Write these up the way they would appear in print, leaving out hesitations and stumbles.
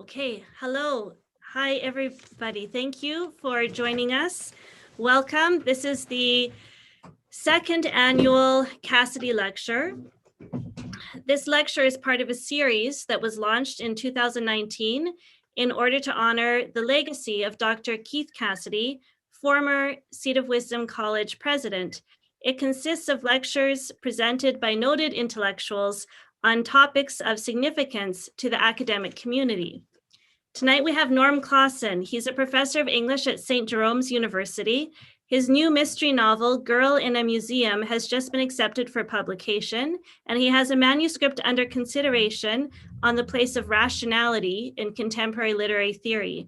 Okay, hello. Hi, everybody. Thank you for joining us. Welcome. This is the second annual Cassidy Lecture. This lecture is part of a series that was launched in 2019 in order to honor the legacy of Dr. Keith Cassidy, former Seat of Wisdom College president. It consists of lectures presented by noted intellectuals on topics of significance to the academic community. Tonight we have Norm Klassen. He's a professor of English at St. Jerome's University. His new mystery novel, Girl in a Museum, has just been accepted for publication, and he has a manuscript under consideration on the place of rationality in contemporary literary theory.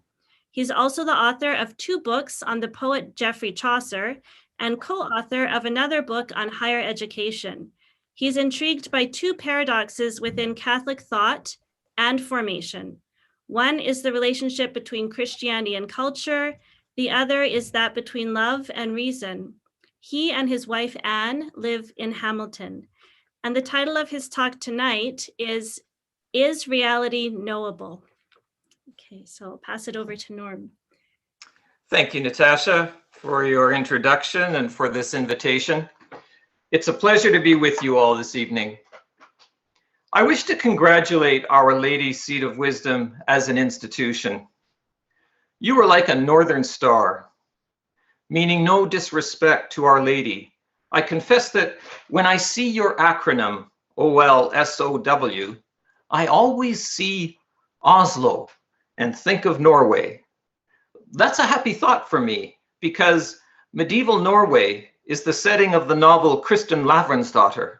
He's also the author of 2 books on the poet Geoffrey Chaucer and co-author of another book on higher education. He's intrigued by 2 paradoxes within Catholic thought and formation. One is the relationship between Christianity and culture. The other is that between love and reason. He and his wife, Anne, live in Hamilton. And the title of his talk tonight is Reality Knowable? Okay, so I'll pass it over to Norm. Thank you, Natasha, for your introduction and for this invitation. It's a pleasure to be with you all this evening. I wish to congratulate Our Lady Seat of Wisdom as an institution. You are like a northern star, meaning no disrespect to Our Lady. I confess that when I see your acronym, OLSOW, I always see Oslo and think of Norway. That's a happy thought for me because medieval Norway is the setting of the novel Kristin Lavransdatter.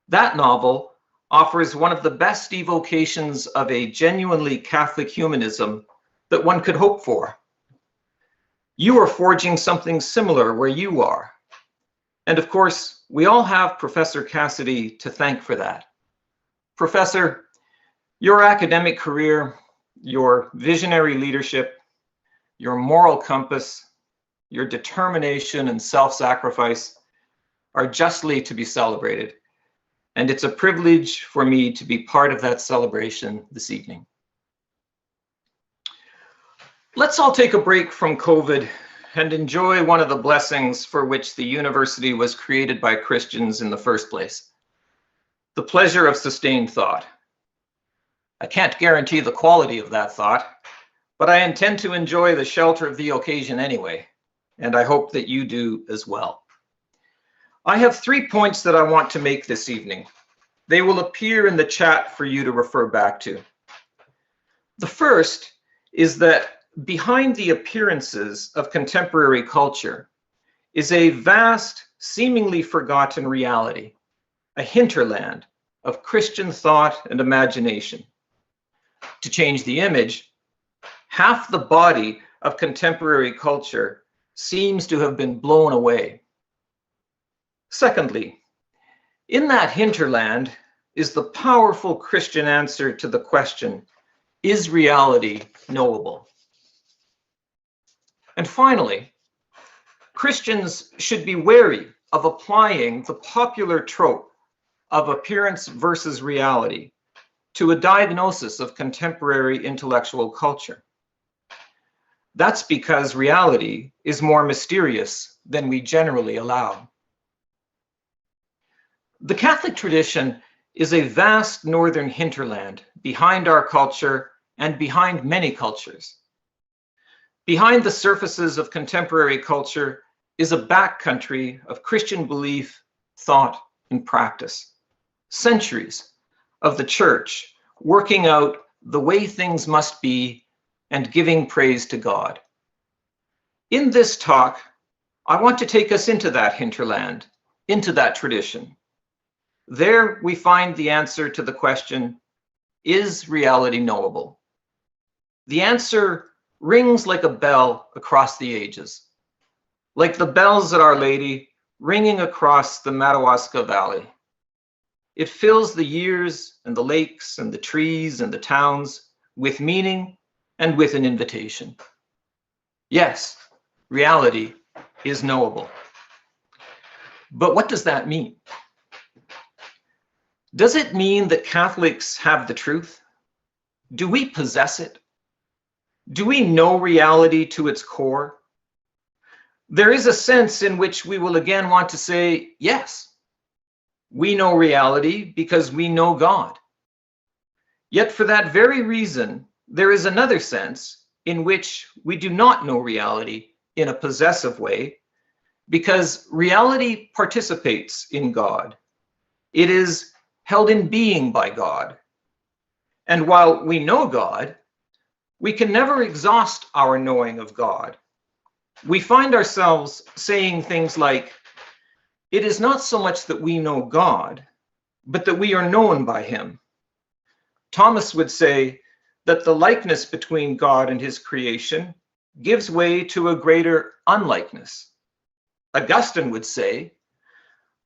That novel offers one of the best evocations of a genuinely Catholic humanism that one could hope for. You are forging something similar where you are. And of course, we all have Professor Cassidy to thank for that. Professor, your academic career, your visionary leadership, your moral compass, your determination and self-sacrifice are justly to be celebrated. And it's a privilege for me to be part of that celebration this evening. Let's all take a break from COVID and enjoy one of the blessings for which the university was created by Christians in the first place: the pleasure of sustained thought. I can't guarantee the quality of that thought, but I intend to enjoy the shelter of the occasion anyway, and I hope that you do as well. I have 3 points that I want to make this evening. They will appear in the chat for you to refer back to. The first is that behind the appearances of contemporary culture is a vast, seemingly forgotten reality, a hinterland of Christian thought and imagination. To change the image, half the body of contemporary culture seems to have been blown away. Secondly, in that hinterland is the powerful Christian answer to the question, is reality knowable? And finally, Christians should be wary of applying the popular trope of appearance versus reality to a diagnosis of contemporary intellectual culture. That's because reality is more mysterious than we generally allow. The Catholic tradition is a vast northern hinterland behind our culture and behind many cultures. Behind the surfaces of contemporary culture is a backcountry of Christian belief, thought, and practice. Centuries of the church working out the way things must be and giving praise to God. In this talk, I want to take us into that hinterland, into that tradition. There we find the answer to the question, is reality knowable? The answer rings like a bell across the ages, like the bells at Our Lady ringing across the Madawaska Valley. It fills the years and the lakes and the trees and the towns with meaning and with an invitation. Yes, reality is knowable. But what does that mean? Does it mean that Catholics have the truth? Do we possess it? Do we know reality to its core? There is a sense in which we will again want to say, yes, we know reality because we know God. Yet for that very reason, there is another sense in which we do not know reality in a possessive way, because reality participates in God. It is held in being by God. And while we know God, we can never exhaust our knowing of God. We find ourselves saying things like, it is not so much that we know God, but that we are known by him. Thomas would say that the likeness between God and his creation gives way to a greater unlikeness. Augustine would say,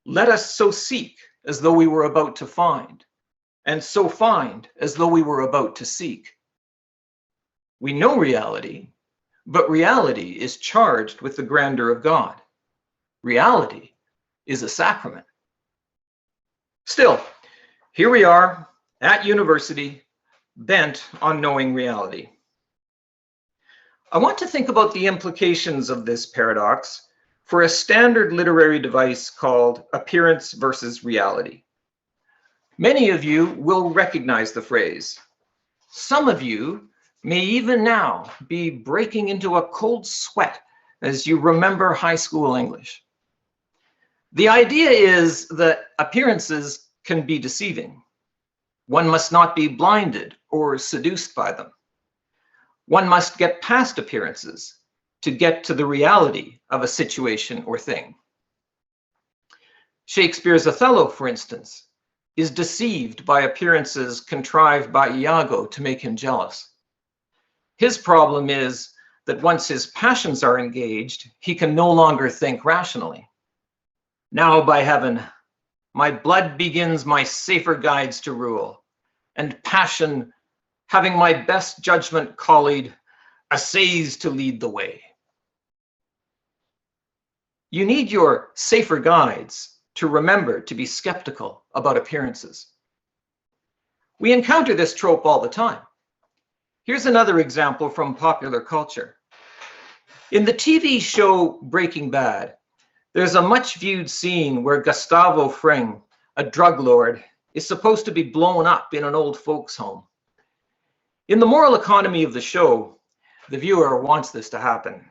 let us so seek as though we were about to find, and so find as though we were about to seek. We know reality, but reality is charged with the grandeur of God. Reality is a sacrament. Still, here we are at university, bent on knowing reality. I want to think about the implications of this paradox for a standard literary device called appearance versus reality. Many of you will recognize the phrase. Some of you may even now be breaking into a cold sweat as you remember high school English. The idea is that appearances can be deceiving. One must not be blinded or seduced by them. One must get past appearances to get to the reality of a situation or thing. Shakespeare's Othello, for instance, is deceived by appearances contrived by Iago to make him jealous. His problem is that once his passions are engaged, he can no longer think rationally. Now, by heaven, my blood begins my safer guides to rule, and passion, having my best judgment collied, essays to lead the way. You need your safer guides to remember to be skeptical about appearances. We encounter this trope all the time. Here's another example from popular culture. In the TV show Breaking Bad, there's a much viewed scene where Gustavo Fring, a drug lord, is supposed to be blown up in an old folks' home. In the moral economy of the show, the viewer wants this to happen.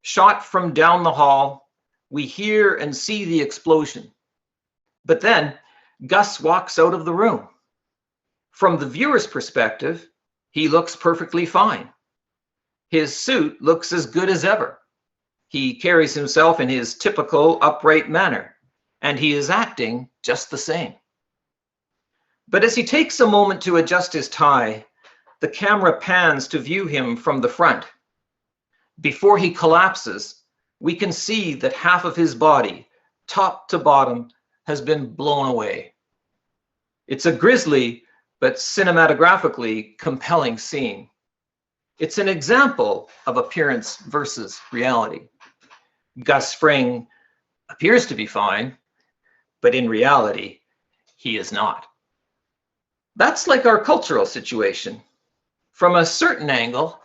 Shot from down the hall, we hear and see the explosion. But then Gus walks out of the room. From the viewer's perspective, he looks perfectly fine. His suit looks as good as ever. He carries himself in his typical upright manner, and he is acting just the same. But as he takes a moment to adjust his tie, the camera pans to view him from the front. Before he collapses, we can see that half of his body, top to bottom, has been blown away. It's a grisly, but cinematographically compelling scene. It's an example of appearance versus reality. Gus Fring appears to be fine, but in reality, he is not. That's like our cultural situation. From a certain angle,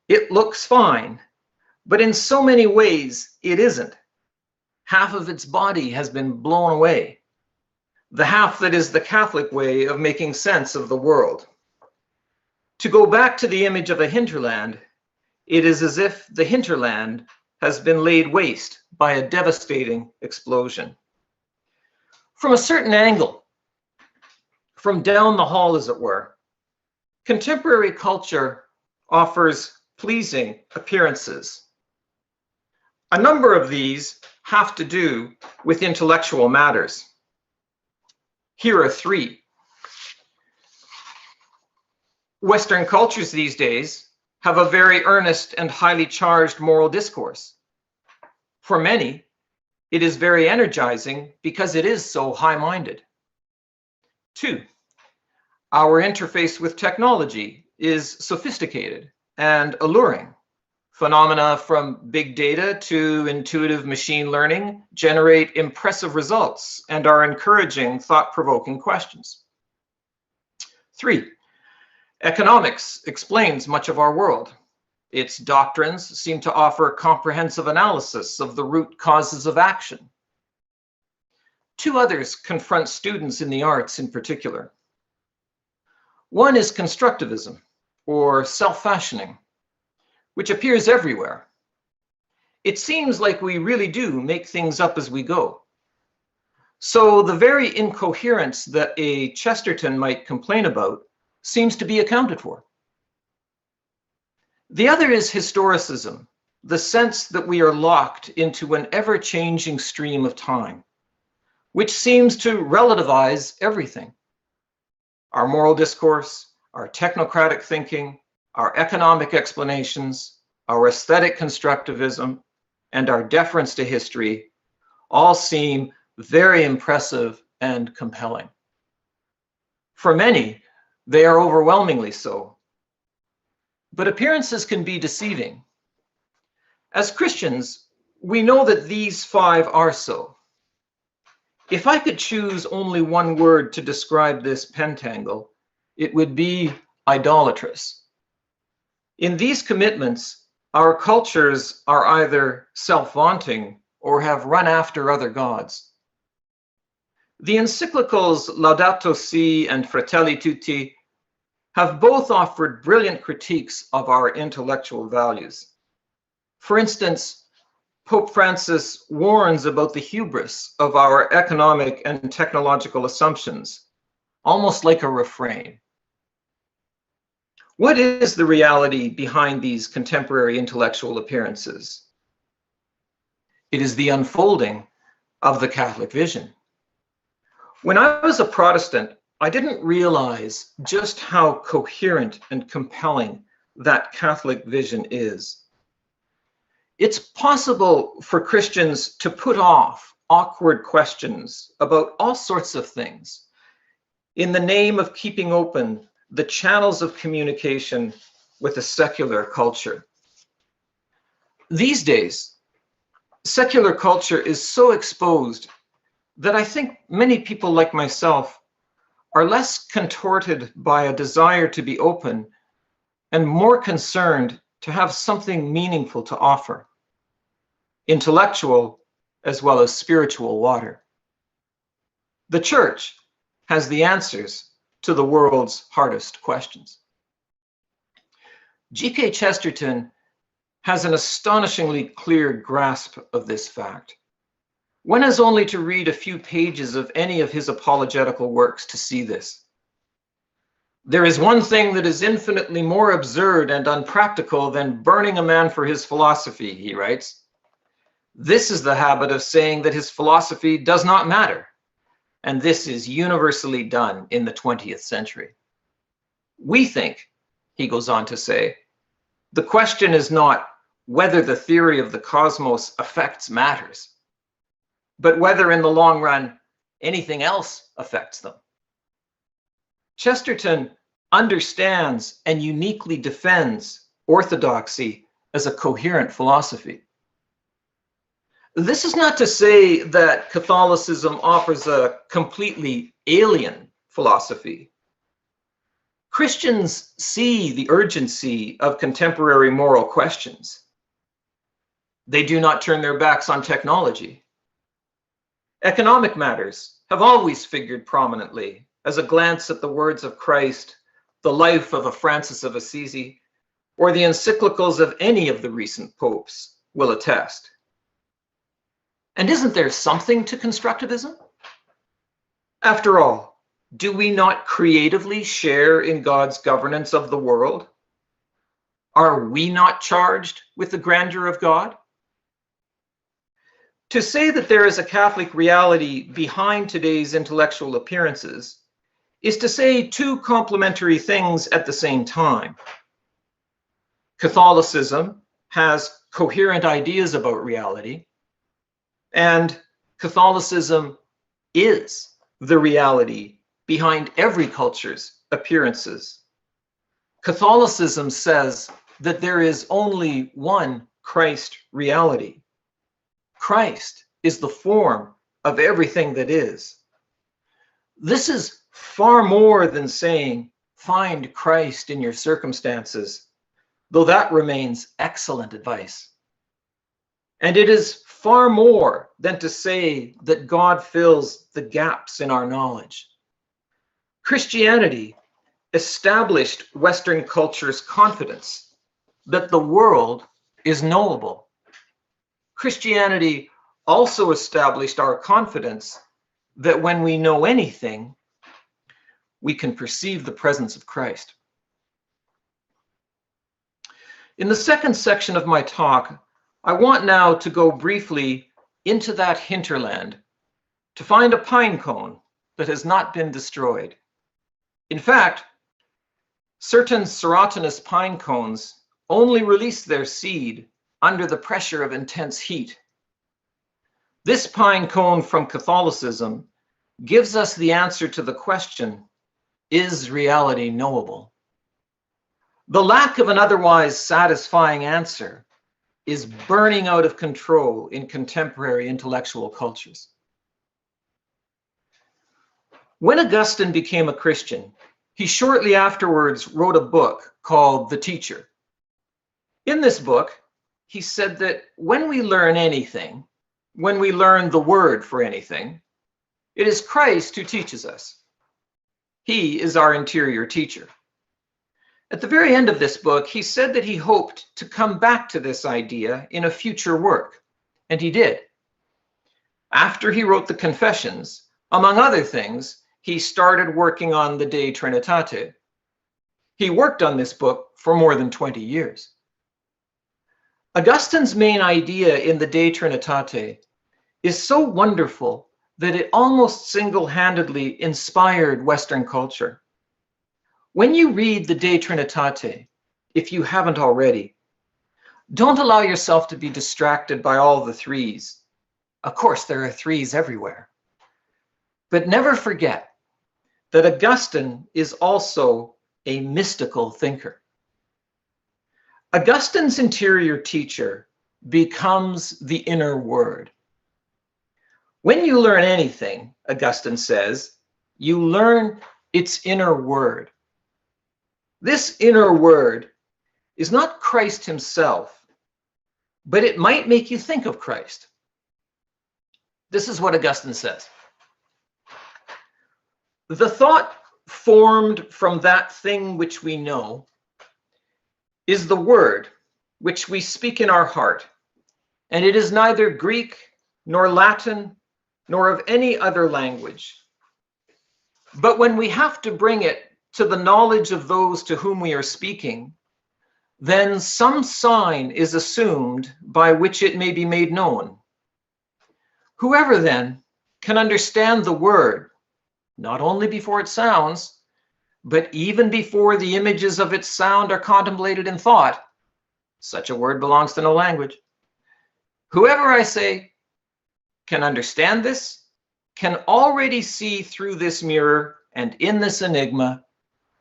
it looks fine, but in so many ways, it isn't. Half of its body has been blown away. The half that is the Catholic way of making sense of the world. To go back to the image of a hinterland, it is as if the hinterland has been laid waste by a devastating explosion. From a certain angle, from down the hall as it were, contemporary culture offers pleasing appearances. A number of these have to do with intellectual matters. Here are three. Western cultures these days have a very earnest and highly charged moral discourse. For many, it is very energizing because it is so high-minded. 2, our interface with technology is sophisticated and alluring. Phenomena from big data to intuitive machine learning generate impressive results and are encouraging thought-provoking questions. 3, Economics explains much of our world. Its doctrines seem to offer comprehensive analysis of the root causes of action. Two others confront students in the arts in particular. One is constructivism, or self-fashioning, which appears everywhere. It seems like we really do make things up as we go. So the very incoherence that a Chesterton might complain about seems to be accounted for. The other is historicism, the sense that we are locked into an ever-changing stream of time, which seems to relativize everything. Our moral discourse, our technocratic thinking, our economic explanations, our aesthetic constructivism, and our deference to history all seem very impressive and compelling. For many, they are overwhelmingly so. But appearances can be deceiving. As Christians, we know that these five are so. If I could choose only one word to describe this pentangle, it would be idolatrous. In these commitments, our cultures are either self-vaunting or have run after other gods. The encyclicals Laudato Si and Fratelli Tutti have both offered brilliant critiques of our intellectual values. For instance, Pope Francis warns about the hubris of our economic and technological assumptions, almost like a refrain. What is the reality behind these contemporary intellectual appearances? It is the unfolding of the Catholic vision. When I was a Protestant, I didn't realize just how coherent and compelling that Catholic vision is. It's possible for Christians to put off awkward questions about all sorts of things in the name of keeping open the channels of communication with a secular culture. These days, secular culture is so exposed that I think many people like myself are less contorted by a desire to be open and more concerned to have something meaningful to offer, intellectual as well as spiritual water. The church has the answers to the world's hardest questions. G.K. Chesterton has an astonishingly clear grasp of this fact. One has only to read a few pages of any of his apologetical works to see this. There is one thing that is infinitely more absurd and unpractical than burning a man for his philosophy, he writes. This is the habit of saying that his philosophy does not matter, and this is universally done in the 20th century. We think, he goes on to say, the question is not whether the theory of the cosmos affects matters, but whether in the long run anything else affects them. Chesterton understands and uniquely defends orthodoxy as a coherent philosophy. This is not to say that Catholicism offers a completely alien philosophy. Christians see the urgency of contemporary moral questions. They do not turn their backs on technology. Economic matters have always figured prominently, as a glance at the words of Christ, the life of a Francis of Assisi, or the encyclicals of any of the recent popes will attest. And isn't there something to constructivism? After all, do we not creatively share in God's governance of the world? Are we not charged with the grandeur of God? To say that there is a Catholic reality behind today's intellectual appearances is to say two complementary things at the same time. Catholicism has coherent ideas about reality, and Catholicism is the reality behind every culture's appearances. Catholicism says that there is only one Christ reality. Christ is the form of everything that is. This is far more than saying find Christ in your circumstances, though that remains excellent advice. And it is far more than to say that God fills the gaps in our knowledge. Christianity established Western culture's confidence that the world is knowable. Christianity also established our confidence that when we know anything, we can perceive the presence of Christ. In the second section of my talk, I want now to go briefly into that hinterland to find a pine cone that has not been destroyed. In fact, certain serotinous pine cones only release their seed under the pressure of intense heat. This pine cone from Catholicism gives us the answer to the question, is reality knowable? The lack of an otherwise satisfying answer is burning out of control in contemporary intellectual cultures. When Augustine became a Christian, he shortly afterwards wrote a book called The Teacher. In this book, he said that when we learn anything, when we learn the word for anything, it is Christ who teaches us. He is our interior teacher. At the very end of this book, he said that he hoped to come back to this idea in a future work, and he did. After he wrote the Confessions, among other things, he started working on the De Trinitate. He worked on this book for more than 20 years. Augustine's main idea in the De Trinitate is so wonderful that it almost single-handedly inspired Western culture. When you read the De Trinitate, if you haven't already, don't allow yourself to be distracted by all the threes. Of course, there are threes everywhere. But never forget that Augustine is also a mystical thinker. Augustine's interior teacher becomes the inner word. When you learn anything, Augustine says, you learn its inner word. This inner word is not Christ himself, but it might make you think of Christ. This is what Augustine says. The thought formed from that thing which we know is the word which we speak in our heart, and it is neither Greek nor Latin nor of any other language. But when we have to bring it to the knowledge of those to whom we are speaking, then some sign is assumed by which it may be made known. Whoever then can understand the word, not only before it sounds, but even before the images of its sound are contemplated in thought, such a word belongs to no language. Whoever, I say, can understand this, can already see through this mirror and in this enigma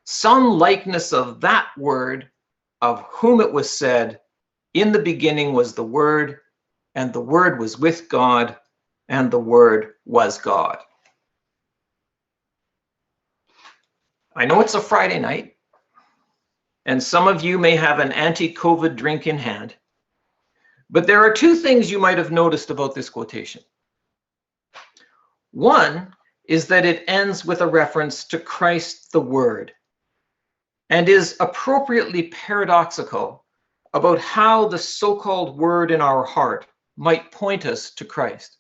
some likeness of that word of whom it was said, in the beginning was the Word, and the Word was with God, and the Word was God. I know it's a Friday night, and some of you may have an anti-COVID drink in hand, but there are two things you might have noticed about this quotation. One is that it ends with a reference to Christ the Word, and is appropriately paradoxical about how the so-called word in our heart might point us to Christ.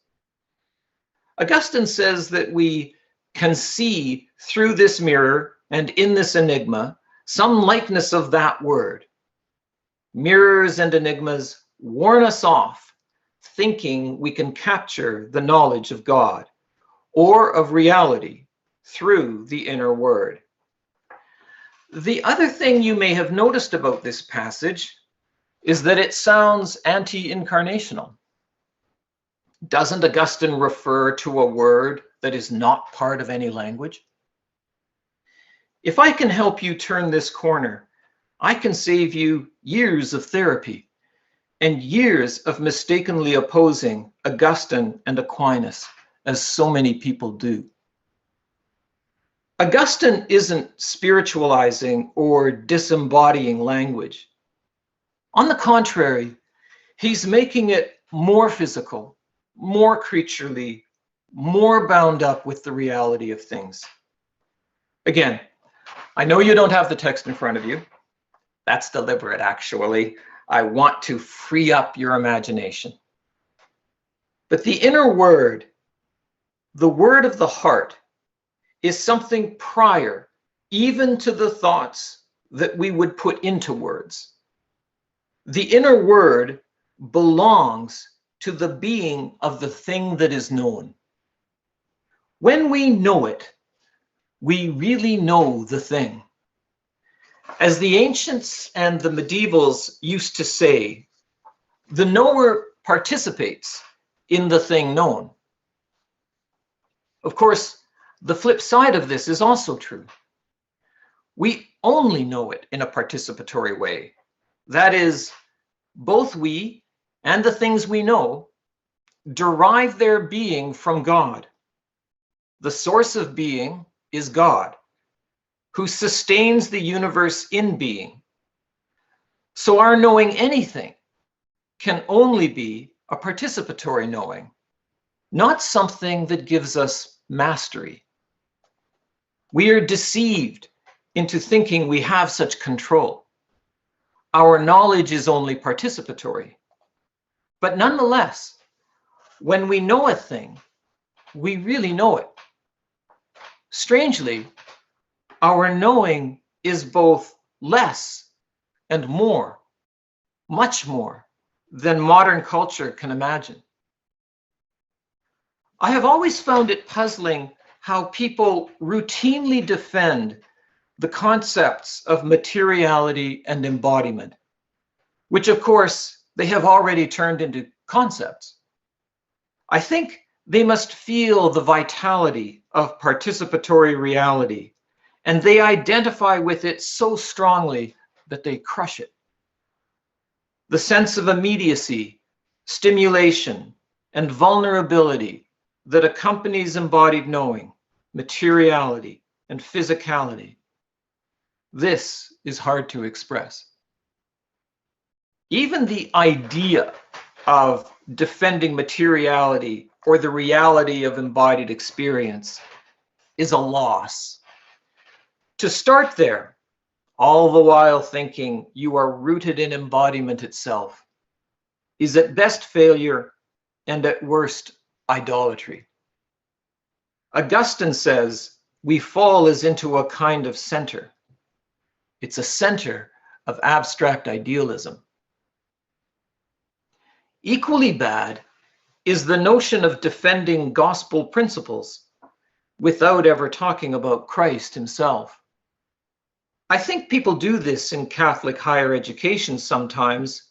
Augustine says that we can see through this mirror and in this enigma some likeness of that word. Mirrors and enigmas warn us off, thinking we can capture the knowledge of God or of reality through the inner word. The other thing you may have noticed about this passage is that it sounds anti-incarnational. Doesn't Augustine refer to a word that is not part of any language? If I can help you turn this corner, I can save you years of therapy and years of mistakenly opposing Augustine and Aquinas, as so many people do. Augustine isn't spiritualizing or disembodying language. On the contrary, he's making it more physical, more creaturely, more bound up with the reality of things. Again, I know you don't have the text in front of you. That's deliberate, actually. I want to free up your imagination. But the inner word, the word of the heart, is something prior even to the thoughts that we would put into words. The inner word belongs to the being of the thing that is known. When we know it, we really know the thing. As the ancients and the medievals used to say, the knower participates in the thing known. Of course, the flip side of this is also true. We only know it in a participatory way. That is, both we and the things we know derive their being from God. The source of being is God, who sustains the universe in being. So our knowing anything can only be a participatory knowing, not something that gives us mastery. We are deceived into thinking we have such control. Our knowledge is only participatory. But nonetheless, when we know a thing, we really know it. Strangely, our knowing is both less and more, much more, than modern culture can imagine. I have always found it puzzling how people routinely defend the concepts of materiality and embodiment, which of course they have already turned into concepts. I think they must feel the vitality of participatory reality, and they identify with it so strongly that they crush it. The sense of immediacy, stimulation, and vulnerability that accompanies embodied knowing, materiality, and physicality. This is hard to express. Even the idea of defending materiality or the reality of embodied experience is a loss. To start there, all the while thinking you are rooted in embodiment itself, is at best failure and at worst idolatry. Augustine says we fall as into a kind of center. It's a center of abstract idealism. Equally bad is the notion of defending gospel principles without ever talking about Christ himself. I think people do this in Catholic higher education sometimes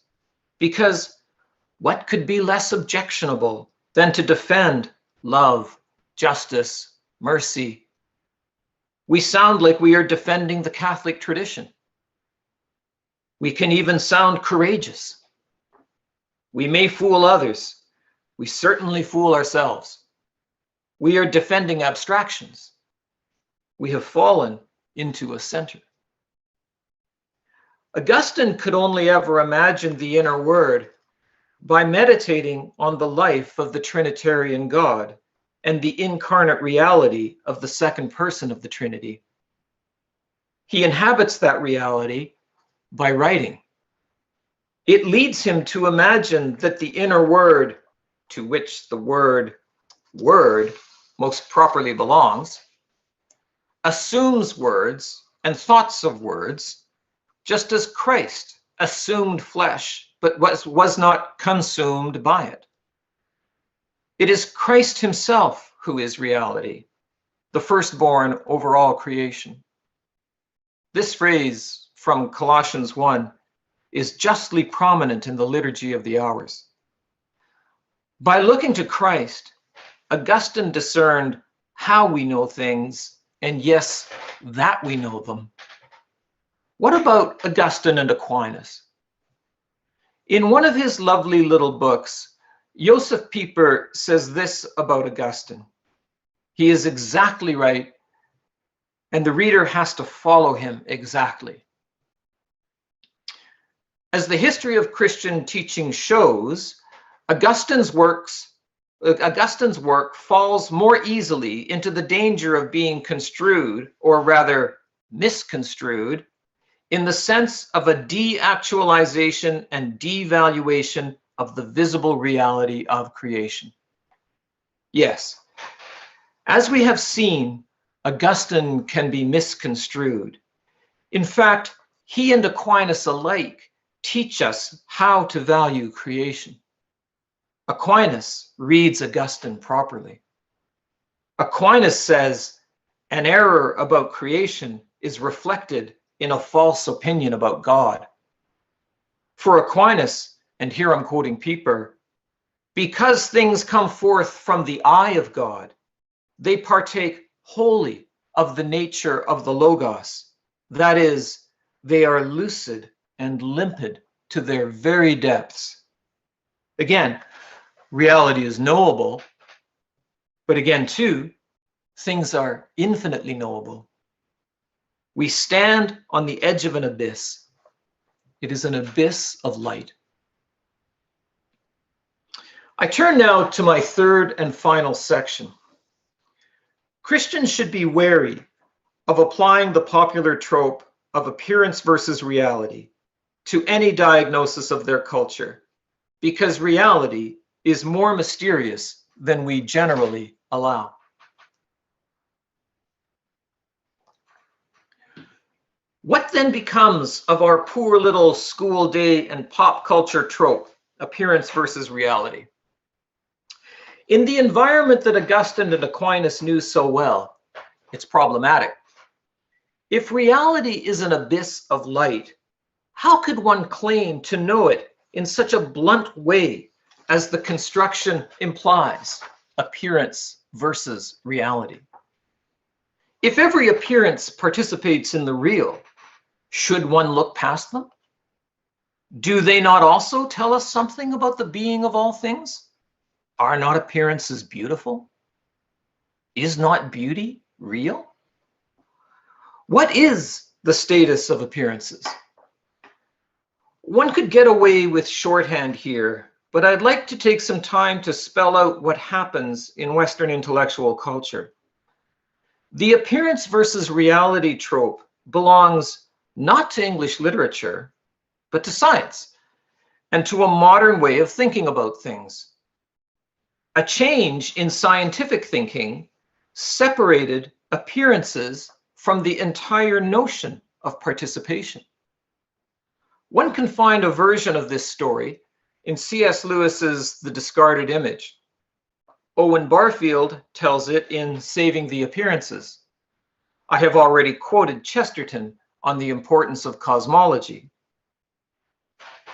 because what could be less objectionable than to defend love, justice, mercy? We sound like we are defending the Catholic tradition. We can even sound courageous. We may fool others. We certainly fool ourselves. We are defending abstractions. We have fallen into a center. Augustine could only ever imagine the inner word by meditating on the life of the Trinitarian God and the incarnate reality of the second person of the Trinity. He inhabits that reality by writing. It leads him to imagine that the inner word, to which the word most properly belongs, assumes words and thoughts of words, just as Christ assumed flesh, but was not consumed by it. It is Christ himself who is reality, the firstborn over all creation. This phrase from Colossians 1 is justly prominent in the Liturgy of the Hours. By looking to Christ, Augustine discerned how we know things, and yes, that we know them. What about Augustine and Aquinas? In one of his lovely little books, Joseph Pieper says this about Augustine. He is exactly right, and the reader has to follow him exactly. As the history of Christian teaching shows, Augustine's work falls more easily into the danger of being construed, or rather misconstrued, in the sense of a de-actualization and devaluation of the visible reality of creation. Yes, as we have seen, Augustine can be misconstrued. In fact, he and Aquinas alike teach us how to value creation. Aquinas reads Augustine properly. Aquinas says an error about creation is reflected in a false opinion about God. For Aquinas, and here I'm quoting Pieper, because things come forth from the eye of God, they partake wholly of the nature of the Logos. That is, they are lucid and limpid to their very depths. Again, reality is knowable, but again, too, things are infinitely knowable. We stand on the edge of an abyss. It is an abyss of light. I turn now to my third and final section. Christians should be wary of applying the popular trope of appearance versus reality to any diagnosis of their culture, because reality is more mysterious than we generally allow. What then becomes of our poor little school day and pop culture trope, appearance versus reality? In the environment that Augustine and Aquinas knew so well, it's problematic. If reality is an abyss of light, how could one claim to know it in such a blunt way as the construction implies, appearance versus reality? If every appearance participates in the real, should one look past them? Do they not also tell us something about the being of all things? Are not appearances beautiful? Is not beauty real? What is the status of appearances? One could get away with shorthand here, but I'd like to take some time to spell out what happens in Western intellectual culture. The appearance versus reality trope belongs not to English literature, but to science and to a modern way of thinking about things. A change in scientific thinking separated appearances from the entire notion of participation. One can find a version of this story in C.S. Lewis's The Discarded Image. Owen Barfield tells it in Saving the Appearances. I have already quoted Chesterton on the importance of cosmology.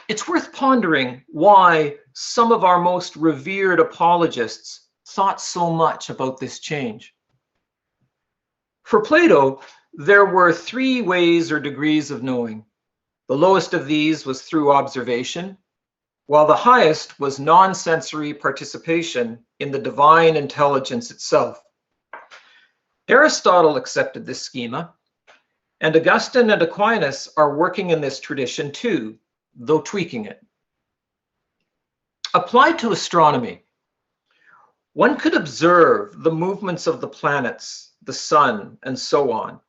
It's worth pondering why some of our most revered apologists thought so much about this change. For Plato, there were three ways or degrees of knowing. The lowest of these was through observation, while the highest was non-sensory participation in the divine intelligence itself. Aristotle accepted this schema, and Augustine and Aquinas are working in this tradition too, though tweaking it. Applied to astronomy, one could observe the movements of the planets, the sun, and so on.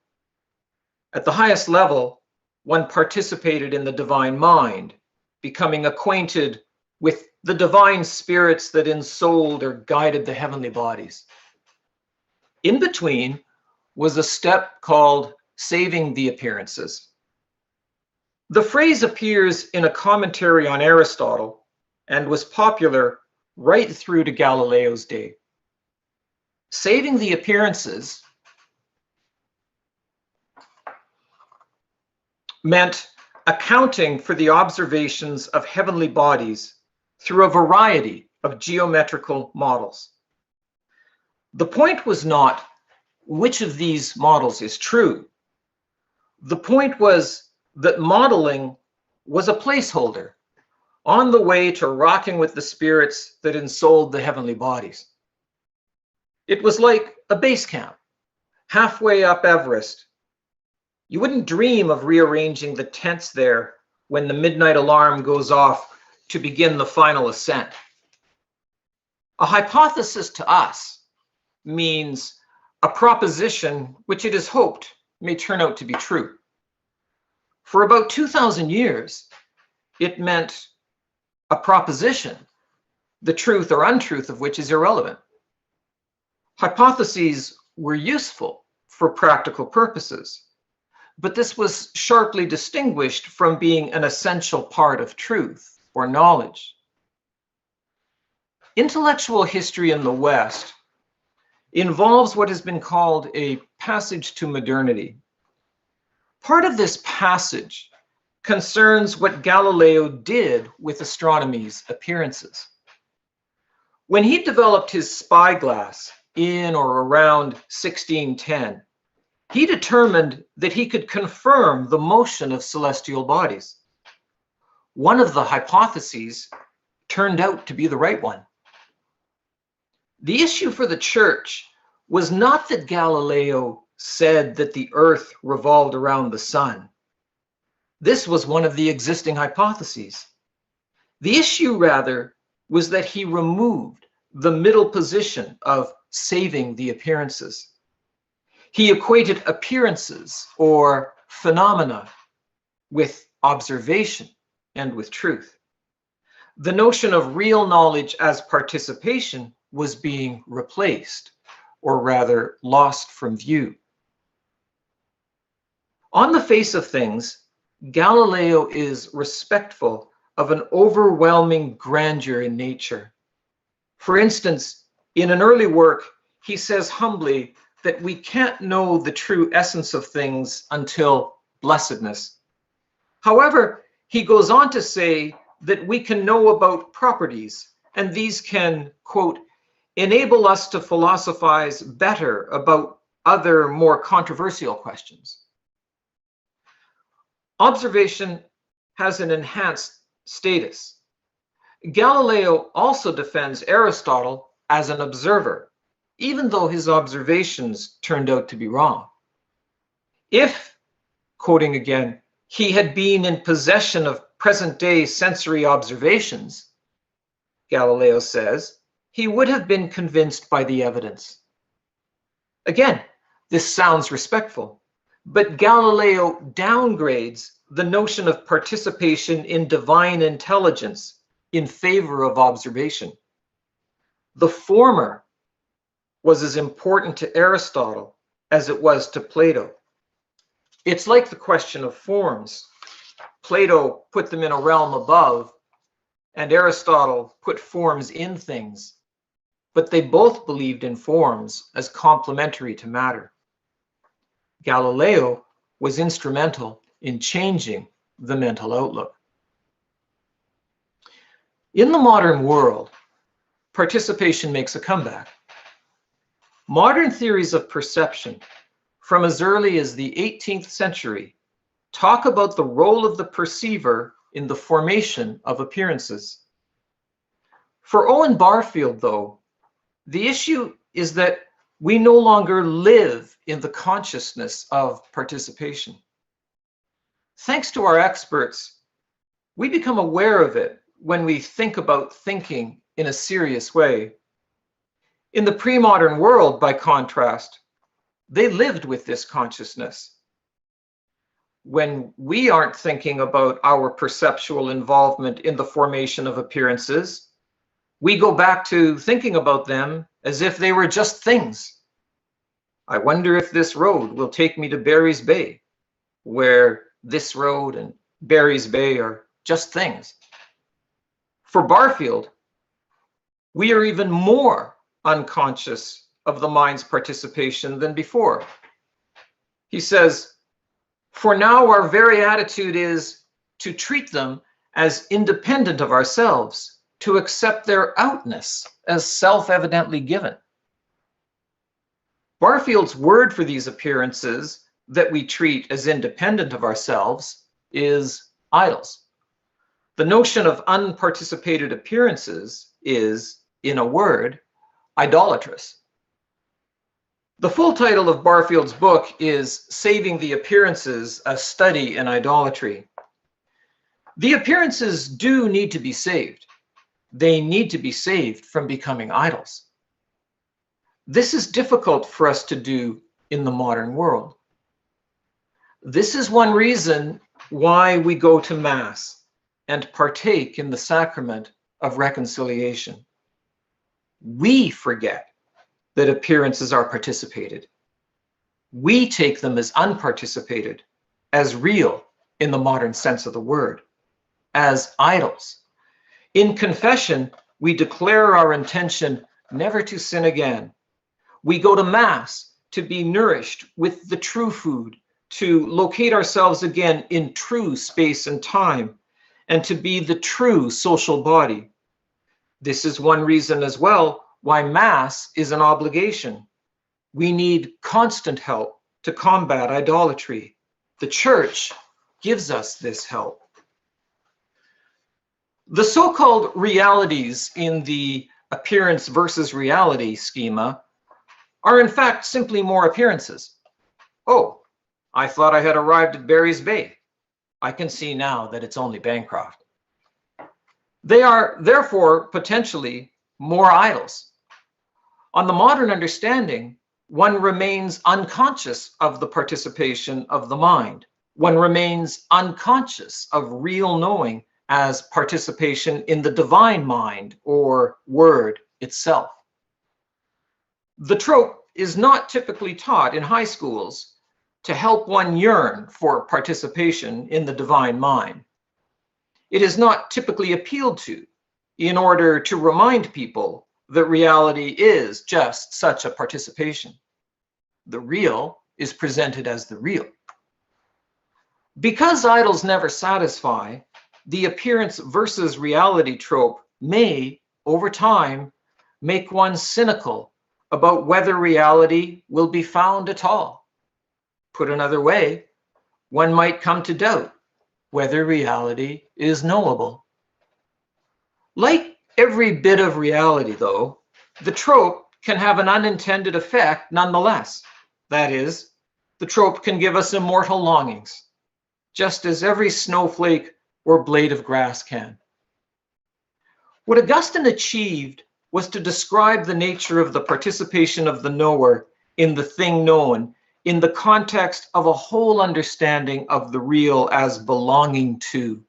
At the highest level, one participated in the divine mind, becoming acquainted with the divine spirits that ensouled or guided the heavenly bodies. In between was a step called saving the appearances. The phrase appears in a commentary on Aristotle and was popular right through to Galileo's day. Saving the appearances meant accounting for the observations of heavenly bodies through a variety of geometrical models. The point was not which of these models is true. The point was that modeling was a placeholder on the way to rocking with the spirits that ensouled the heavenly bodies. It was like a base camp, halfway up Everest. You wouldn't dream of rearranging the tents there when the midnight alarm goes off to begin the final ascent. A hypothesis to us means a proposition which it is hoped may turn out to be true. For about 2,000 years, it meant a proposition, the truth or untruth of which is irrelevant. Hypotheses were useful for practical purposes, but this was sharply distinguished from being an essential part of truth or knowledge. Intellectual history in the West involves what has been called a passage to modernity. Part of this passage concerns what Galileo did with astronomy's appearances. When he developed his spyglass in or around 1610, he determined that he could confirm the motion of celestial bodies. One of the hypotheses turned out to be the right one. The issue for the church was not that Galileo said that the earth revolved around the sun. This was one of the existing hypotheses. The issue, rather, was that he removed the middle position of saving the appearances. He equated appearances or phenomena with observation and with truth. The notion of real knowledge as participation was being replaced, or rather lost from view. On the face of things, Galileo is respectful of an overwhelming grandeur in nature. For instance, in an early work, he says humbly that we can't know the true essence of things until blessedness. However, he goes on to say that we can know about properties, and these can, quote, enable us to philosophize better about other more controversial questions. Observation has an enhanced status. Galileo also defends Aristotle as an observer, even though his observations turned out to be wrong. If, quoting again, he had been in possession of present-day sensory observations, Galileo says, he would have been convinced by the evidence. Again, this sounds respectful, but Galileo downgrades the notion of participation in divine intelligence in favor of observation. The former was as important to Aristotle as it was to Plato. It's like the question of forms. Plato put them in a realm above, and Aristotle put forms in things, but they both believed in forms as complementary to matter. Galileo was instrumental in changing the mental outlook. In the modern world, participation makes a comeback. Modern theories of perception, from as early as the 18th century, talk about the role of the perceiver in the formation of appearances. For Owen Barfield, though, the issue is that we no longer live in the consciousness of participation. Thanks to our experts, we become aware of it when we think about thinking in a serious way. In the pre-modern world, by contrast, they lived with this consciousness. When we aren't thinking about our perceptual involvement in the formation of appearances, we go back to thinking about them as if they were just things. I wonder if this road will take me to Barry's Bay, where this road and Barry's Bay are just things. For Barfield, we are even more unconscious of the mind's participation than before. He says, for now our very attitude is to treat them as independent of ourselves, to accept their outness as self-evidently given. Barfield's word for these appearances that we treat as independent of ourselves is idols. The notion of unparticipated appearances is, in a word, idolatrous. The full title of Barfield's book is Saving the Appearances, A Study in Idolatry. The appearances do need to be saved. They need to be saved from becoming idols. This is difficult for us to do in the modern world. This is one reason why we go to Mass and partake in the sacrament of reconciliation. We forget that appearances are participated. We take them as unparticipated, as real in the modern sense of the word, as idols. In confession, we declare our intention never to sin again. We go to Mass to be nourished with the true food, to locate ourselves again in true space and time, and to be the true social body. This is one reason as well why Mass is an obligation. We need constant help to combat idolatry. The Church gives us this help. The so-called realities in the appearance versus reality schema are in fact simply more appearances. Oh, I thought I had arrived at Barry's Bay. I can see now that it's only Bancroft. They are therefore potentially more idols. On the modern understanding, one remains unconscious of the participation of the mind. One remains unconscious of real knowing as participation in the divine mind or word itself. The trope is not typically taught in high schools to help one yearn for participation in the divine mind. It is not typically appealed to in order to remind people that reality is just such a participation. The real is presented as the real. Because idols never satisfy, the appearance versus reality trope may, over time, make one cynical about whether reality will be found at all. Put another way, one might come to doubt whether reality is knowable. Like every bit of reality, though, the trope can have an unintended effect nonetheless. That is, the trope can give us immortal longings, just as every snowflake or blade of grass can. What Augustine achieved was to describe the nature of the participation of the knower in the thing known in the context of a whole understanding of the real as belonging to.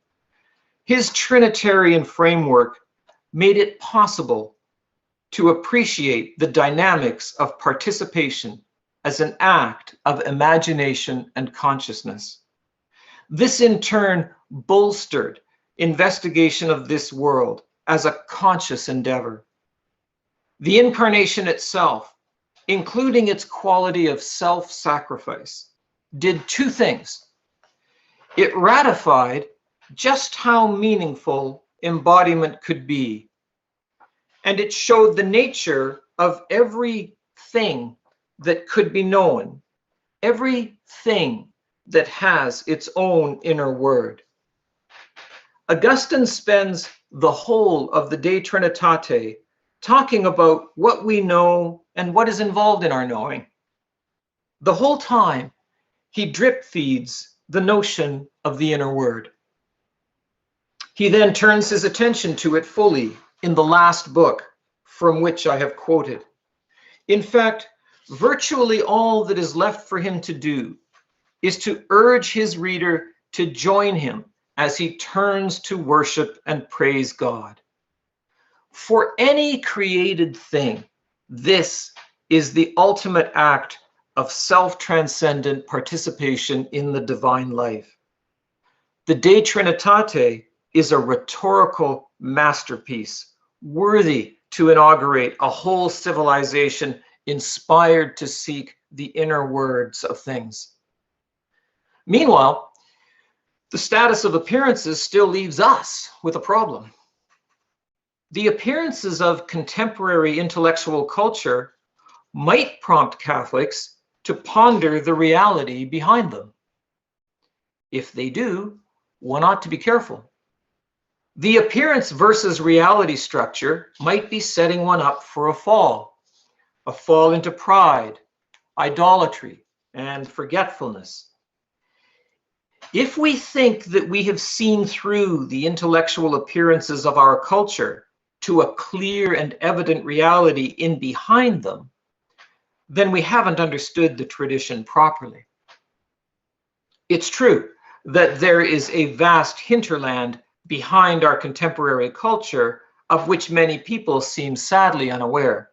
His Trinitarian framework made it possible to appreciate the dynamics of participation as an act of imagination and consciousness. This in turn bolstered investigation of this world as a conscious endeavor. The incarnation itself, including its quality of self-sacrifice, did two things. It ratified just how meaningful embodiment could be, and it showed the nature of everything that could be known, everything that has its own inner word. Augustine spends the whole of the De Trinitate talking about what we know and what is involved in our knowing. The whole time, he drip feeds the notion of the inner word. He then turns his attention to it fully in the last book from which I have quoted. In fact, virtually all that is left for him to do is to urge his reader to join him as he turns to worship and praise God. For any created thing, this is the ultimate act of self-transcendent participation in the divine life. The De Trinitate is a rhetorical masterpiece, worthy to inaugurate a whole civilization inspired to seek the inner words of things. Meanwhile, the status of appearances still leaves us with a problem. The appearances of contemporary intellectual culture might prompt Catholics to ponder the reality behind them. If they do, one ought to be careful. The appearance versus reality structure might be setting one up for a fall into pride, idolatry, and forgetfulness. If we think that we have seen through the intellectual appearances of our culture to a clear and evident reality in behind them, then we haven't understood the tradition properly. It's true that there is a vast hinterland behind our contemporary culture of which many people seem sadly unaware.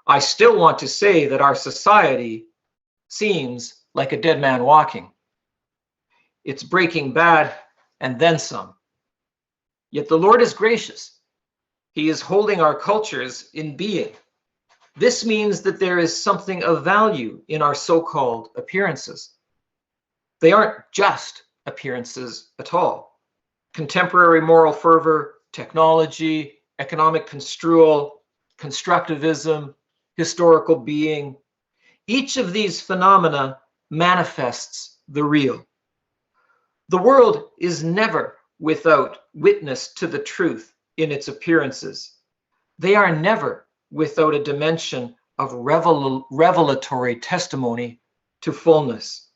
I still want to say that our society seems like a dead man walking. It's Breaking Bad and then some. Yet the Lord is gracious. He is holding our cultures in being. This means that there is something of value in our so-called appearances. They aren't just appearances at all. Contemporary moral fervor, technology, economic construal, constructivism, historical being, each of these phenomena manifests the real. The world is never without witness to the truth in its appearances. They are never without a dimension of revelatory testimony to fullness.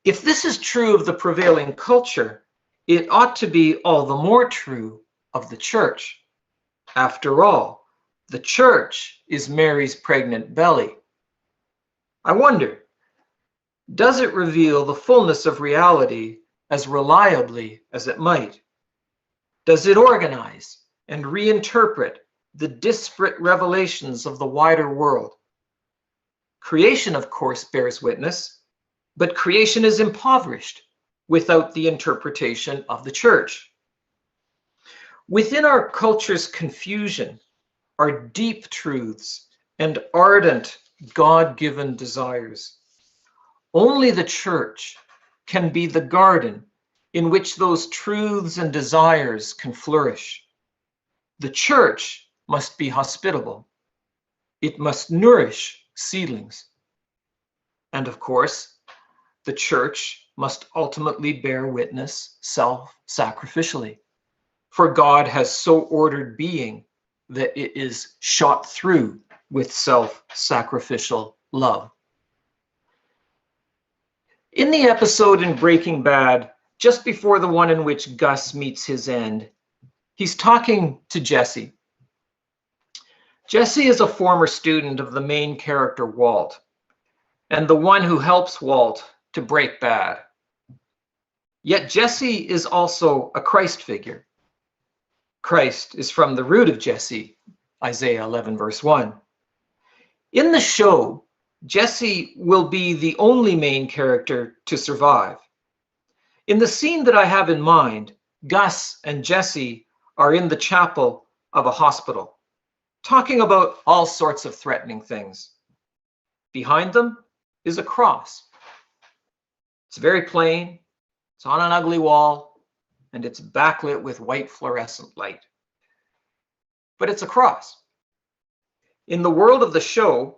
If this is true of the prevailing culture, it ought to be all the more true of the church. After all, the church is Mary's pregnant belly. I wonder, does it reveal the fullness of reality as reliably as it might? Does it organize and reinterpret the disparate revelations of the wider world? Creation, of course, bears witness, but creation is impoverished without the interpretation of the church. Within our culture's confusion are deep truths and ardent God-given desires. Only the church can be the garden in which those truths and desires can flourish. The church must be hospitable. It must nourish seedlings. And of course, the church must ultimately bear witness self-sacrificially. For God has so ordered being that it is shot through with self-sacrificial love. In the episode in Breaking Bad, just before the one in which Gus meets his end, he's talking to Jesse. Jesse is a former student of the main character, Walt, and the one who helps Walt to break bad. Yet Jesse is also a Christ figure. Christ is from the root of Jesse, Isaiah 11, verse 1. In the show, Jesse will be the only main character to survive. In the scene that I have in mind, Gus and Jesse are in the chapel of a hospital, talking about all sorts of threatening things. Behind them is a cross. It's very plain, it's on an ugly wall, and it's backlit with white fluorescent light. But it's a cross. In the world of the show,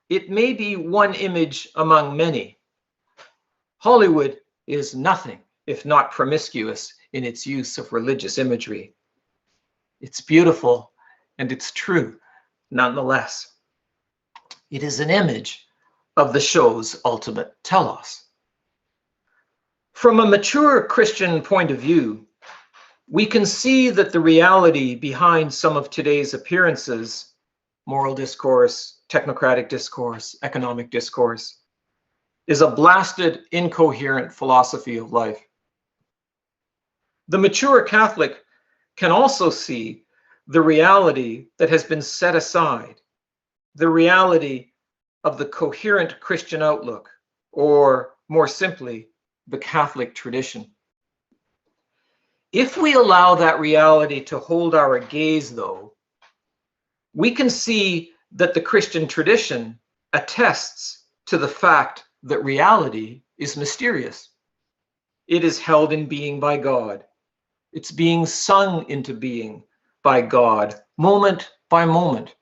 it may be one image among many. Hollywood is nothing if not promiscuous in its use of religious imagery. It's beautiful and it's true nonetheless. It is an image of the show's ultimate telos. From a mature Christian point of view, we can see that the reality behind some of today's appearances, moral discourse, technocratic discourse, economic discourse, is a blasted, incoherent philosophy of life. The mature Catholic can also see the reality that has been set aside, the reality of the coherent Christian outlook, or more simply, the Catholic tradition. If we allow that reality to hold our gaze, though, we can see that the Christian tradition attests to the fact that reality is mysterious. It is held in being by God. It's being sung into being by God, moment by moment.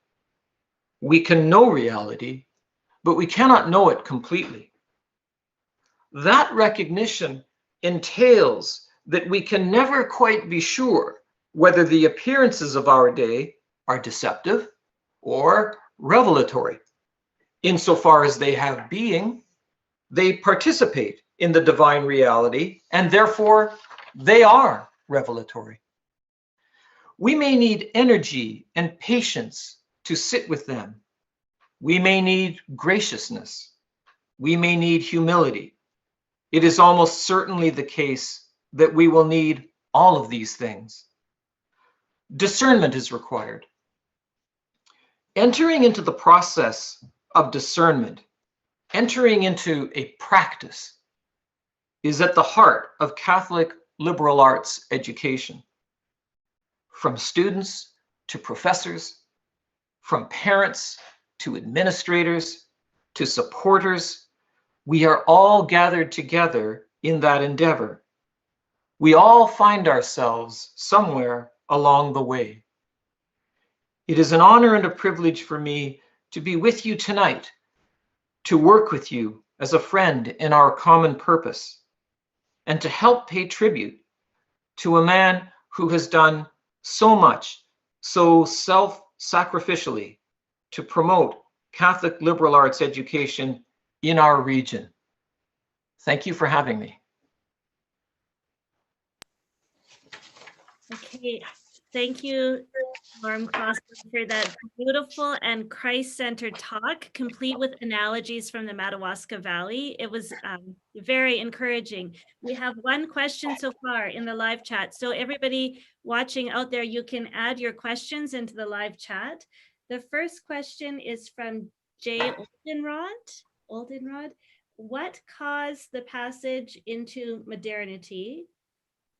We can know reality, but we cannot know it completely. That recognition entails that we can never quite be sure whether the appearances of our day are deceptive or revelatory. Insofar as they have being, they participate in the divine reality, and therefore they are revelatory. We may need energy and patience to sit with them. We may need graciousness. We may need humility. It is almost certainly the case that we will need all of these things. Discernment is required. Entering into the process of discernment, entering into a practice, is at the heart of Catholic liberal arts education. From students to professors, from parents to administrators to supporters, we are all gathered together in that endeavor. We all find ourselves somewhere along the way. It is an honor and a privilege for me to be with you tonight, to work with you as a friend in our common purpose, and to help pay tribute to a man who has done so much, so self-sacrificially, to promote Catholic liberal arts education in our region. Thank you for having me. Okay, thank you, Jerome, for that beautiful and Christ-centered talk, complete with analogies from the Madawaska Valley. It was very encouraging. We have one question so far in the live chat. So everybody watching out there, you can add your questions into the live chat. The first question is from Jay Oldenrod. What caused the passage into modernity?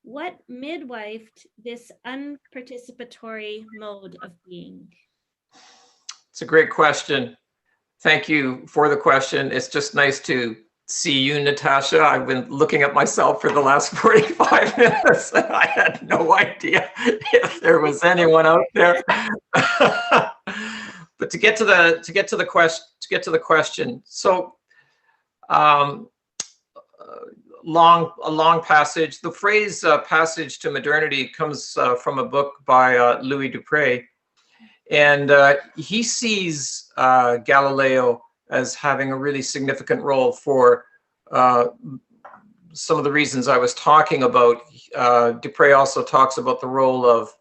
What midwifed this unparticipatory mode of being? It's a great question. Thank you for the question. It's just nice to see you, Natasha. I've been looking at myself for the last 45 minutes and I had no idea if there was anyone out there. But to get to the question, so a long passage. The phrase passage to modernity comes from a book by Louis Dupré, and he sees Galileo as having a really significant role for some of the reasons I was talking about. Dupré also talks about the role of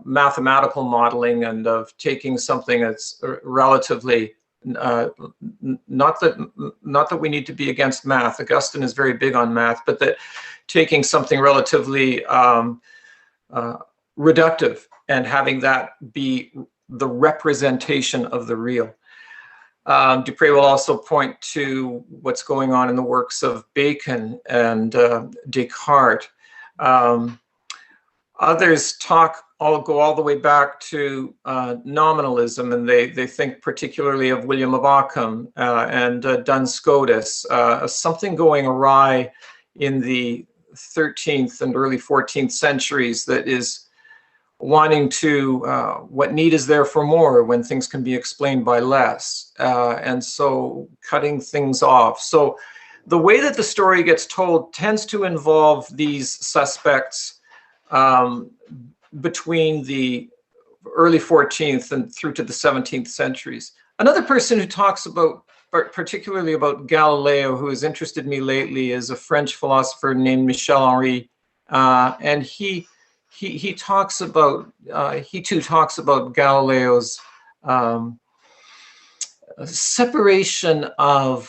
mathematical modeling and of taking something that's relatively not that we need to be against math. Augustine is very big on math, but that taking something relatively reductive and having that be the representation of the real. Dupré will also point to what's going on in the works of Bacon and Descartes. Others go all the way back to nominalism, and they think particularly of William of Ockham and Duns Scotus, something going awry in the 13th and early 14th centuries that is wanting to, what need is there for more when things can be explained by less, and so cutting things off. So the way that the story gets told tends to involve these suspects between the early 14th and through to the 17th centuries. Another person who talks about, particularly about Galileo, who has interested me lately, is a French philosopher named Michel Henry, and he talks about, he too talks about Galileo's separation of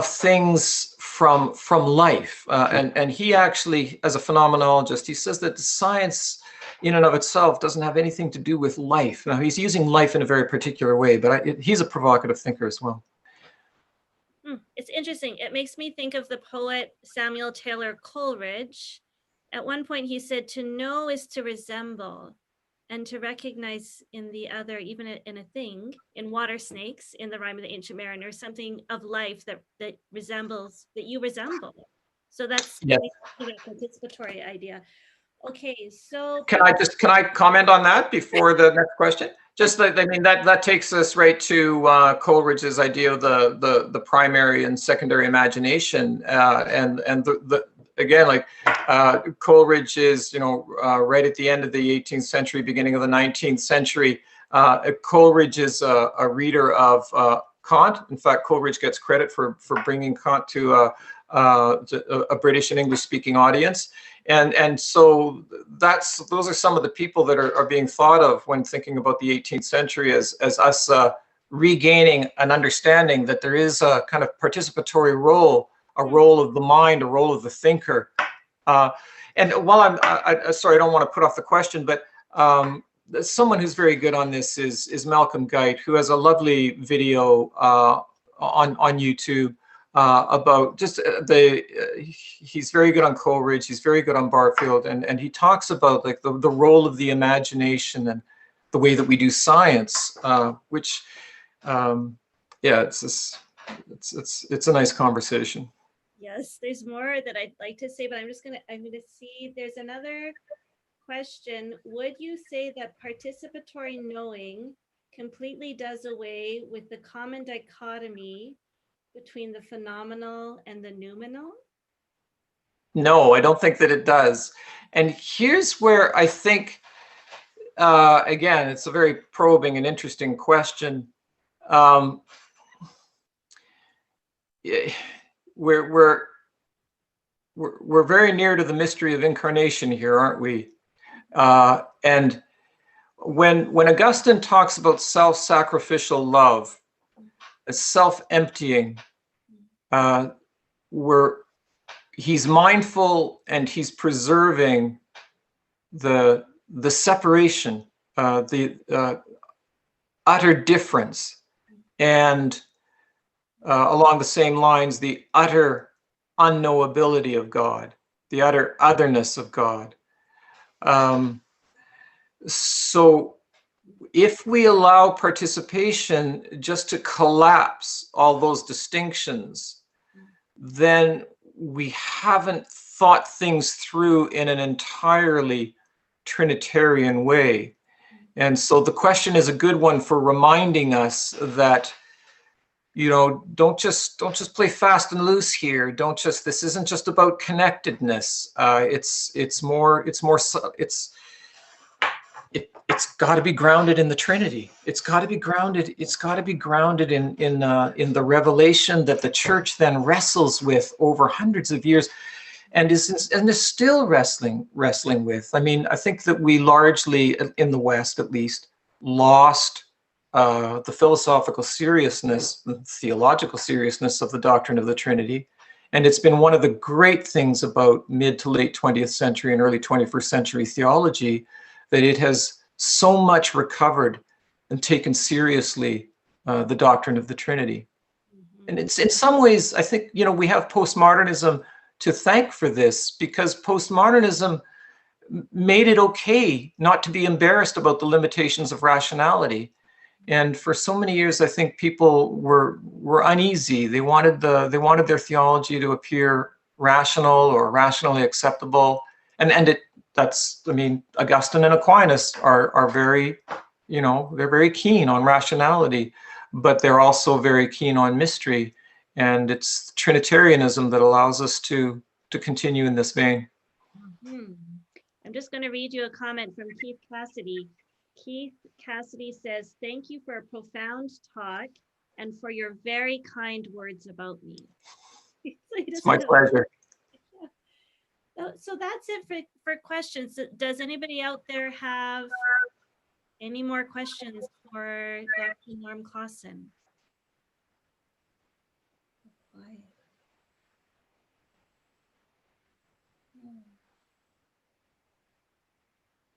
things from life, and he actually, as a phenomenologist, he says that science in and of itself doesn't have anything to do with life. Now he's using life in a very particular way, but he's a provocative thinker as well. It's interesting. It makes me think of the poet Samuel Taylor Coleridge. At one point he said, "To know is to resemble, and to recognize in the other, even in a thing, in water snakes, in the Rime of the Ancient Mariner, something of life that resembles, that you resemble." So that's yes. That participatory idea. Okay, so can I comment on that before the next question? Just that, I mean, that takes us right to Coleridge's idea of the primary and secondary imagination, and again, like Coleridge is, right at the end of the 18th century, beginning of the 19th century, Coleridge is a reader of Kant. In fact, Coleridge gets credit for bringing Kant to a British and English-speaking audience. And so those are some of the people that are being thought of when thinking about the 18th century as us regaining an understanding that there is a kind of participatory role, a role of the mind, a role of the thinker. And while I'm sorry, I don't want to put off the question, but someone who's very good on this is Malcolm Guite, who has a lovely video on YouTube about just he's very good on Coleridge, he's very good on Barfield, and he talks about like the role of the imagination and the way that we do science, which yeah, it's a nice conversation. Yes, there's more that I'd like to say, but I'm gonna see there's another question. Would you say that participatory knowing completely does away with the common dichotomy between the phenomenal and the noumenal? No, I don't think that it does. And here's where I think, again, it's a very probing and interesting question. We're very near to the mystery of incarnation here, aren't we? And when Augustine talks about self-sacrificial love, as self-emptying, he's mindful and he's preserving the separation, the utter difference, and along the same lines, the utter unknowability of God, the utter otherness of God. So if we allow participation just to collapse all those distinctions, then we haven't thought things through in an entirely Trinitarian way. And so the question is a good one for reminding us that, you know, don't just play fast and loose here. This isn't just about connectedness. It's got to be grounded in the Trinity. It's got to be grounded in the revelation that the church then wrestles with over hundreds of years, and is still wrestling with. I mean, I think that we largely, in the West at least, lost the philosophical seriousness, the theological seriousness of the doctrine of the Trinity. And it's been one of the great things about mid to late 20th century and early 21st century theology, that it has so much recovered and taken seriously the doctrine of the Trinity. Mm-hmm. And it's in some ways, I think, you know, we have postmodernism to thank for this, because postmodernism made it okay not to be embarrassed about the limitations of rationality. And for so many years, I think people were uneasy. They wanted their theology to appear rational or rationally acceptable. And I mean, Augustine and Aquinas are very, you know, they're very keen on rationality, but they're also very keen on mystery. And it's Trinitarianism that allows us to continue in this vein. Mm-hmm. I'm just going to read you a comment from Keith Cassidy. Keith Cassidy says, "Thank you for a profound talk and for your very kind words about me." It's my pleasure. So that's it for questions. Does anybody out there have any more questions for Dr. Norm Klassen?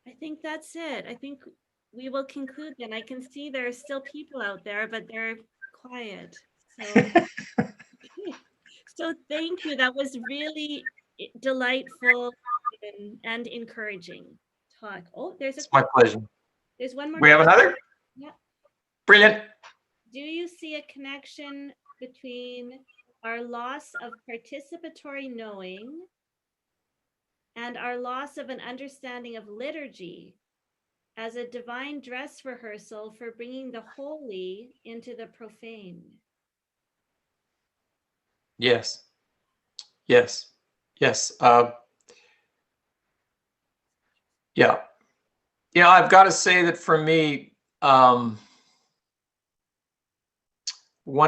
I think that's it. I think we will conclude then. I can see there are still people out there, but they're quiet. So thank you. That was really delightful and encouraging talk. Oh, it's my pleasure. There's one more. We have another? Yeah. Brilliant. Do you see a connection between our loss of participatory knowing and our loss of an understanding of liturgy as a divine dress rehearsal for bringing the holy into the profane? Yes. Yes. Yes. Yeah. Yeah, I've got to say that for me, one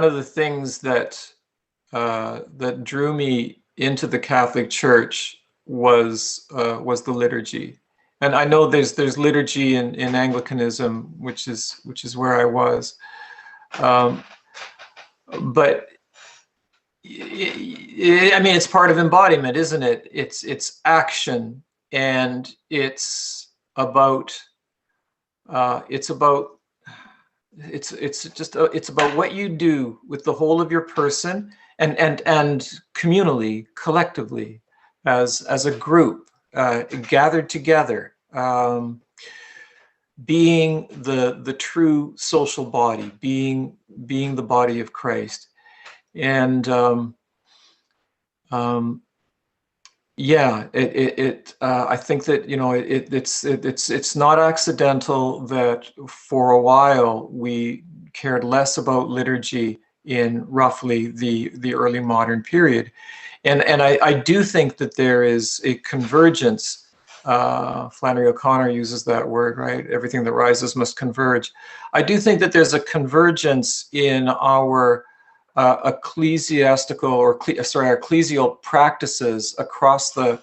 of the things that that drew me into the Catholic Church was the liturgy. And I know there's liturgy in Anglicanism, which is where I was, but I mean, it's part of embodiment, isn't it? It's action, and it's about it's about what you do with the whole of your person, and communally, collectively, as a group, gathered together, being the true social body, being the body of Christ. And yeah, I think that, you know, it's not accidental that for a while we cared less about liturgy in roughly the early modern period, and I do think that there is a convergence. Flannery O'Connor uses that word, right? Everything that rises must converge. I do think that there's a convergence in our ecclesiastical or ecclesial practices across the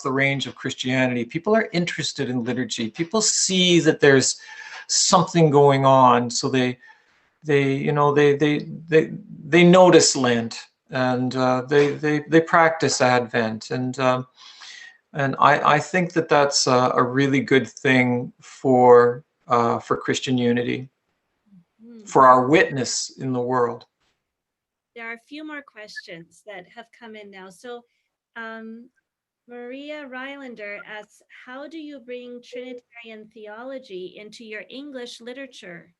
range of Christianity. People are interested in liturgy. People see that there's something going on, so they notice Lent, and they practice Advent, and I think that that's a really good thing for Christian unity, for our witness in the world. There are a few more questions that have come in now. So Maria Rylander asks, how do you bring Trinitarian theology into your English literature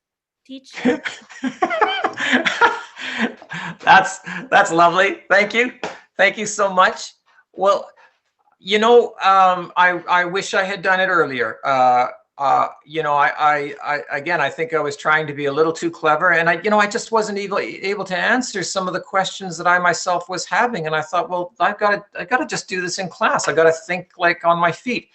teaching? That's lovely. Thank you. Thank you so much. Well, you know, I wish I had done it earlier. You know, again, I think I was trying to be a little too clever, and I just wasn't able to answer some of the questions that I myself was having. And I thought, well, I got to just do this in class. I got to think like on my feet.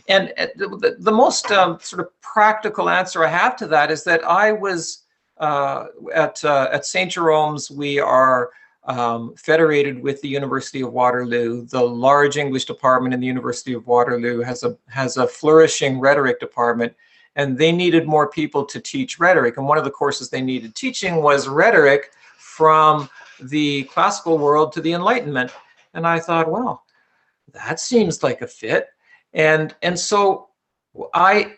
And the most sort of practical answer I have to that is that I was at St. Jerome's. We are federated with the University of Waterloo. The large English department in the University of Waterloo has a flourishing rhetoric department, and they needed more people to teach rhetoric. And one of the courses they needed teaching was rhetoric from the classical world to the Enlightenment. And I thought, well, that seems like a fit. And so I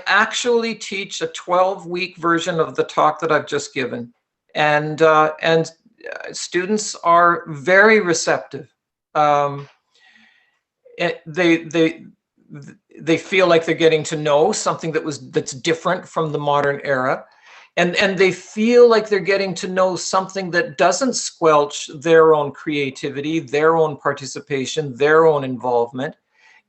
actually teach a 12-week version of the talk that I've just given, and students are very receptive. They feel like they're getting to know something that's different from the modern era, and they feel like they're getting to know something that doesn't squelch their own creativity, their own participation, their own involvement.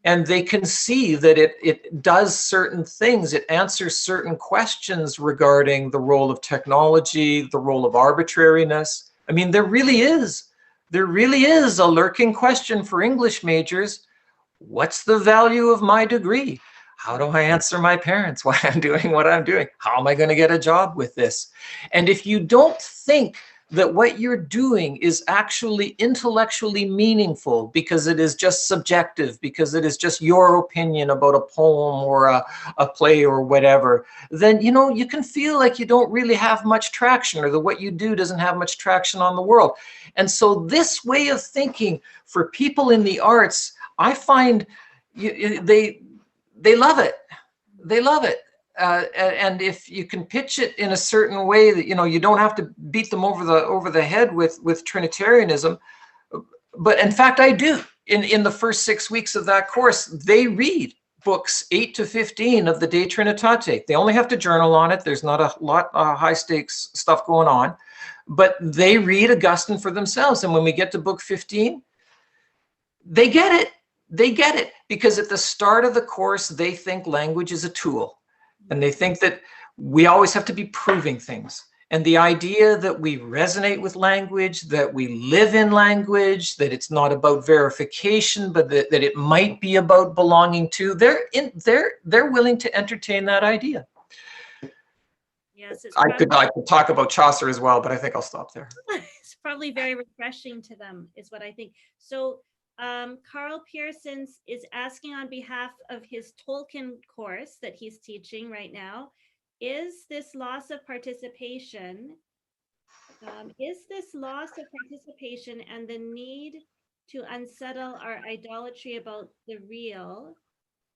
And they can see that it does certain things. It answers certain questions regarding the role of technology, the role of arbitrariness. I mean, there really is a lurking question for English majors. What's the value of my degree? How do I answer my parents why I'm doing what I'm doing? How am I going to get a job with this? And if you don't think that what you're doing is actually intellectually meaningful because it is just subjective, because it is just your opinion about a poem or a play or whatever, then, you know, you can feel like you don't really have much traction, or that what you do doesn't have much traction on the world. And so this way of thinking for people in the arts, I find they love it. They love it. And if you can pitch it in a certain way that, you know, you don't have to beat them over the head with Trinitarianism. But in fact, I do. In the first 6 weeks of that course, they read books 8 to 15 of the De Trinitate. They only have to journal on it. There's not a lot of high stakes stuff going on, but they read Augustine for themselves. And when we get to book 15, they get it. They get it, because at the start of the course, they think language is a tool. And they think that we always have to be proving things. And the idea that we resonate with language, that we live in language, that it's not about verification, but that it might be about belonging to, they're willing to entertain that idea. Yes, I could talk about Chaucer as well, but I think I'll stop there. it's probably very refreshing to them, is what I think. So Carl Pearsons is asking on behalf of his Tolkien course that he's teaching right now, is this loss of participation and the need to unsettle our idolatry about the real,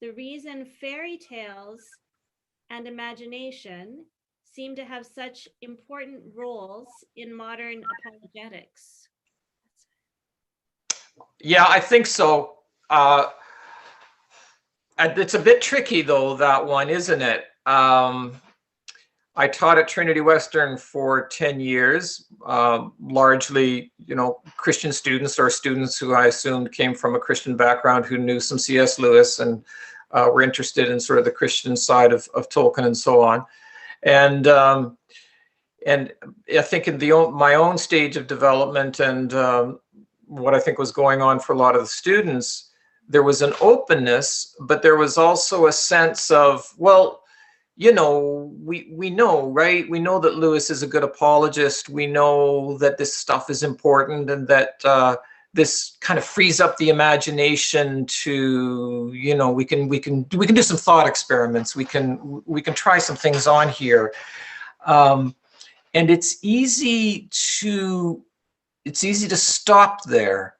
the reason fairy tales and imagination seem to have such important roles in modern apologetics? Yeah, I think so. It's a bit tricky though, that one, isn't it? I taught at Trinity Western for 10 years, largely, Christian students or students who I assumed came from a Christian background who knew some C.S. Lewis and were interested in sort of the Christian side of Tolkien and so on. And I think in my own stage of development and what I think was going on for a lot of the students, there was an openness, but there was also a sense of, well, we know, right? We know that Lewis is a good apologist. We know that this stuff is important and that this kind of frees up the imagination to, we can do some thought experiments. We can try some things on here. And it's easy to stop there.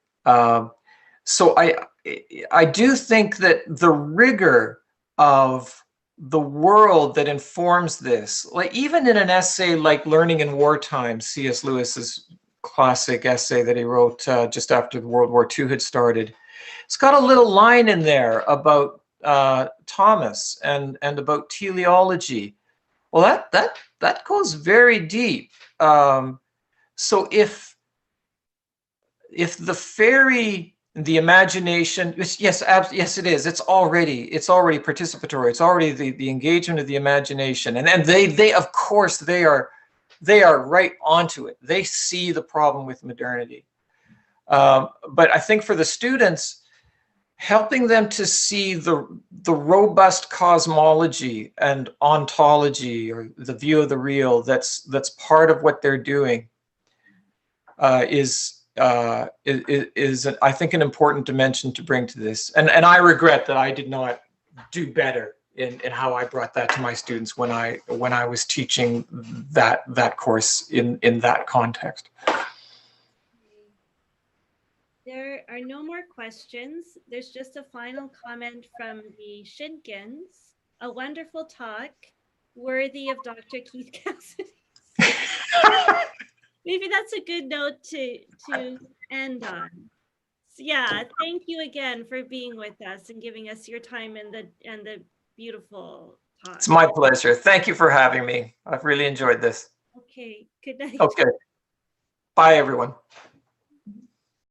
So I do think that the rigor of the world that informs this, like even in an essay like Learning in Wartime, C.S. Lewis's classic essay that he wrote just after World War II had started, it's got a little line in there about Thomas and about teleology. Well, that goes very deep. So if the fairy, the imagination, yes, it is. It's already participatory. It's already the engagement of the imagination, and they of course they are right onto it. They see the problem with modernity, but I think for the students, helping them to see the robust cosmology and ontology, or the view of the real, that's part of what they're doing, is I think an important dimension to bring to this. And I regret that I did not do better in how I brought that to my students when I was teaching that course in that context. There are no more questions. There's just a final comment from the Shinkins. A wonderful talk, worthy of Dr. Keith Cassidy. Maybe that's a good note to end on. So yeah, thank you again for being with us and giving us your time and the beautiful talk. It's my pleasure. Thank you for having me. I've really enjoyed this. Okay, good night. Okay. Bye, everyone.